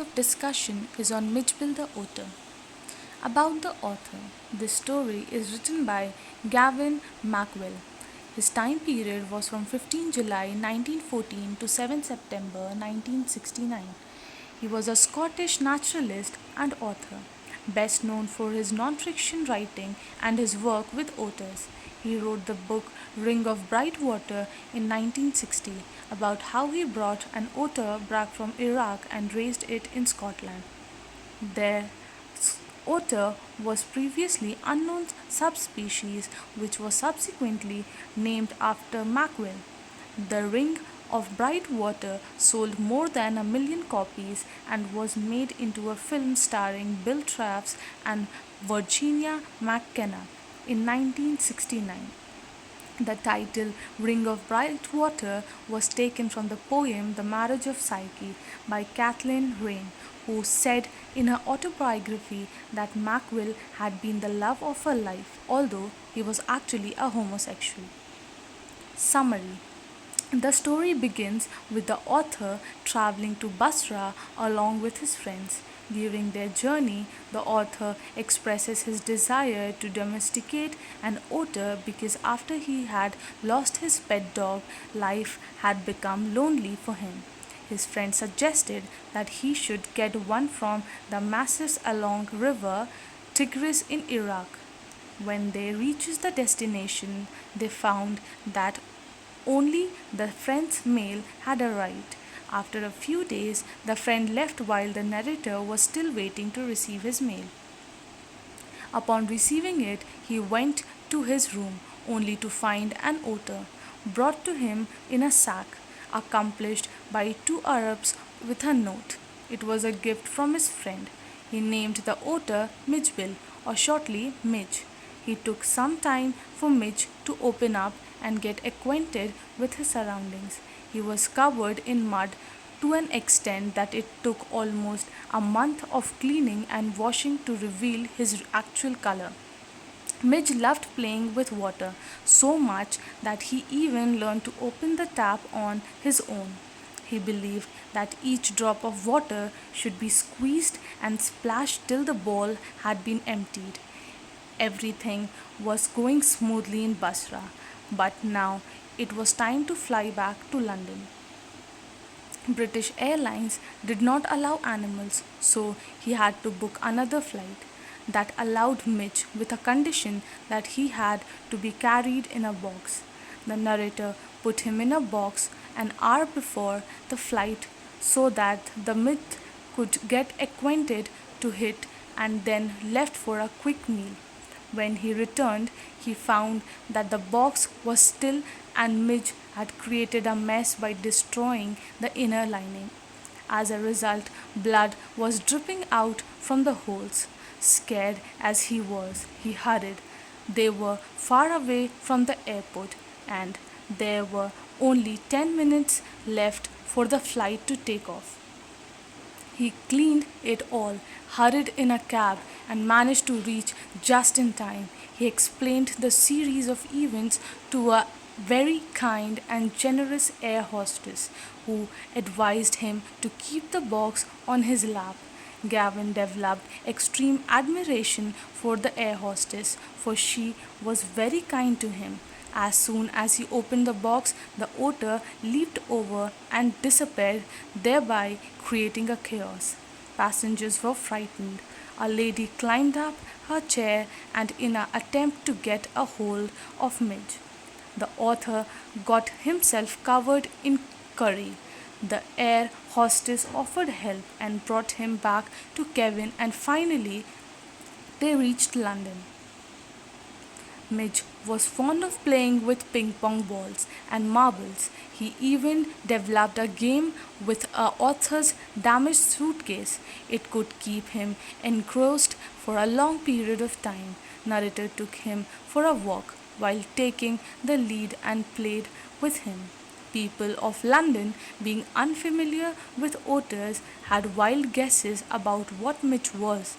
of discussion is on Mitchell the Otter. About the author, this story is written by Gavin Macwell. His time period was from 15 July 1914 to 7 September 1969. He was a Scottish naturalist and author, best known for his non-fiction writing and his work with otters. He wrote the book Ring of Bright Water in 1960 about how he brought an otter back from Iraq and raised it in Scotland. Their otter was previously unknown subspecies which was subsequently named after Macwell. The Ring of Bright Water sold more than 1 million copies and was made into a film starring Bill Traves and Virginia McKenna in 1969. The title Ring of Bright Water was taken from the poem The Marriage of Psyche by Kathleen Raine, who said in her autobiography that Macwell had been the love of her life, although he was actually a homosexual. Summary: the story begins with the author traveling to Basra along with his friends. During their journey, the author expresses his desire to domesticate an otter because after he had lost his pet dog, life had become lonely for him. His friend suggested that he should get one from the masses along river Tigris in Iraq. When they reached the destination, they found that only the friend's mail had arrived. After a few days, the friend left while the narrator was still waiting to receive his mail. Upon receiving it, he went to his room only to find an otter brought to him in a sack, accompanied by two Arabs with a note. It was a gift from his friend. He named the otter Midgebill, or shortly Midge. He took some time for Midge to open up and get acquainted with his surroundings. He was covered in mud to an extent that it took almost a month of cleaning and washing to reveal his actual color. Midge loved playing with water so much that he even learned to open the tap on his own. He believed that each drop of water should be squeezed and splashed till the bowl had been emptied. Everything was going smoothly in Basra, but now it was time to fly back to London. British Airlines did not allow animals, so he had to book another flight that allowed Mitch with a condition that he had to be carried in a box. The narrator put him in a box an hour before the flight so that the myth could get acquainted to it and then left for a quick meal. When he returned, he found that the box was still and Midge had created a mess by destroying the inner lining. As a result, blood was dripping out from the holes. Scared as he was, he hurried. They were far away from the airport, and there were only 10 minutes left for the flight to take off. He cleaned it all, hurried in a cab, and managed to reach just in time. He explained the series of events to a very kind and generous air hostess who advised him to keep the box on his lap. Gavin developed extreme admiration for the air hostess, for she was very kind to him. As soon as he opened the box, the otter leaped over and disappeared, thereby creating a chaos. Passengers were frightened. A lady climbed up her chair and, in an attempt to get a hold of Midge, the author got himself covered in curry. The air hostess offered help and brought him back to Kevin, and finally they reached London. Midge was fond of playing with ping pong balls and marbles. He even developed a game with a author's damaged suitcase. It could keep him engrossed for a long period of time. Narrator took him for a walk while taking the lead and played with him. People of London, being unfamiliar with otters, had wild guesses about what Mitch was.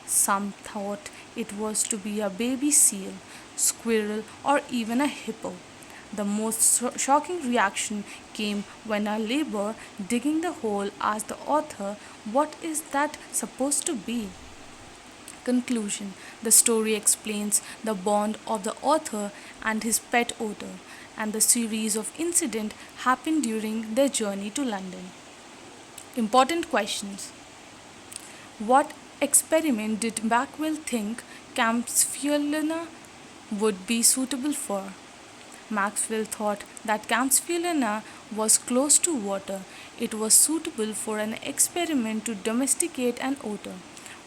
Some thought it was to be a baby seal, squirrel, or even a hippo. The most shocking reaction came when a labor digging the hole asked the author, "What is that supposed to be?" Conclusion. The story explains the bond of the author and his pet otter, and the series of incidents happened during their journey to London. Important questions. What experiment did Maxwell think Campsphilina would be suitable for? Maxwell thought that Campsphilina was close to water. It was suitable for an experiment to domesticate an otter.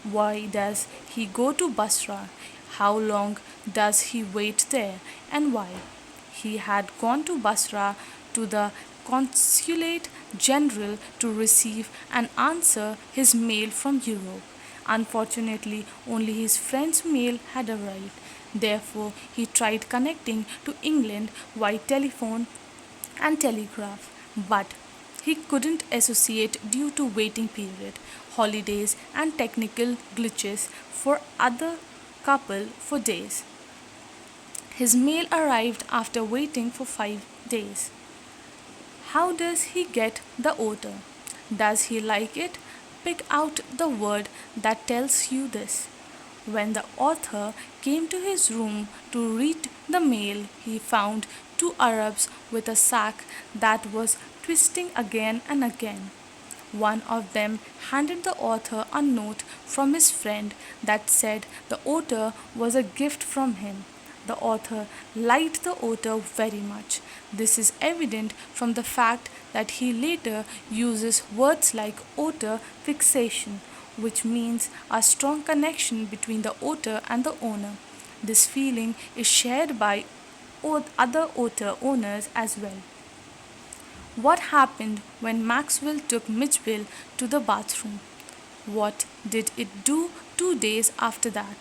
Why does he go to Basra? How long does he wait there? And why? He had gone to Basra to the consulate general to receive and answer his mail from Europe. Unfortunately, only his friend's mail had arrived. Therefore, he tried connecting to England by telephone and telegraph, but he couldn't associate due to waiting period, holidays and technical glitches for other couple for days. His mail arrived after waiting for 5 days. How does he get the odor? Does he like it? Pick out the word that tells you this. When the author came to his room to read the mail, he found two Arabs with a sack that was twisting again and again. One of them handed the author a note from his friend that said the author was a gift from him. The author liked the author very much. This is evident from the fact that he later uses words like author fixation, which means a strong connection between the author and the owner. This feeling is shared by other author owners as well. What happened when Maxwell took Mitchell to the bathroom? What did it do 2 days after that?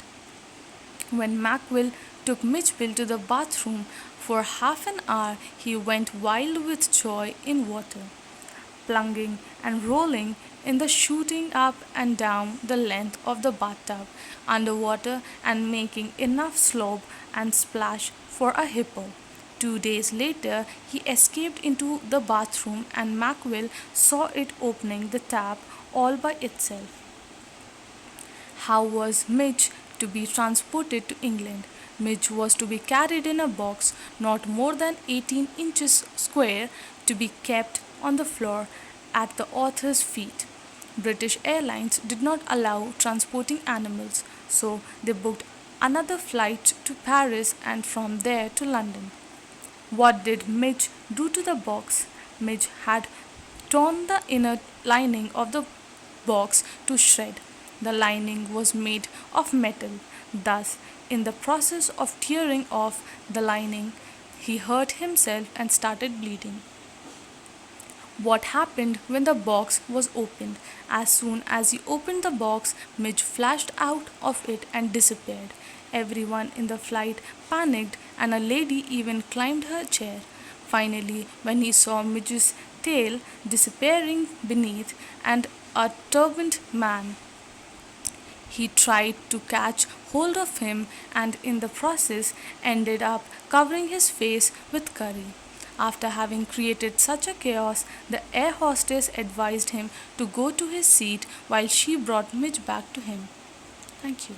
When Maxwell took Mitchell to the bathroom for half an hour, he went wild with joy in water, plunging and rolling in the shooting up and down the length of the bathtub underwater and making enough slope and splash for a hippo. 2 days later, he escaped into the bathroom and Maxwell saw it opening the tap all by itself. How was Midge to be transported to England? Midge was to be carried in a box not more than 18 inches square to be kept on the floor at the author's feet. British Airlines did not allow transporting animals, so they booked another flight to Paris and from there to London. What did Midge do to the box? Midge had torn the inner lining of the box to shred. The lining was made of metal. Thus, in the process of tearing off the lining, he hurt himself and started bleeding. What happened when the box was opened? As soon as he opened the box, Midge flashed out of it and disappeared. Everyone in the flight panicked, and a lady even climbed her chair. Finally, when he saw Midge's tail disappearing beneath and a turbaned man, he tried to catch hold of him and in the process ended up covering his face with curry. After having created such a chaos, the air hostess advised him to go to his seat while she brought Midge back to him. Thank you.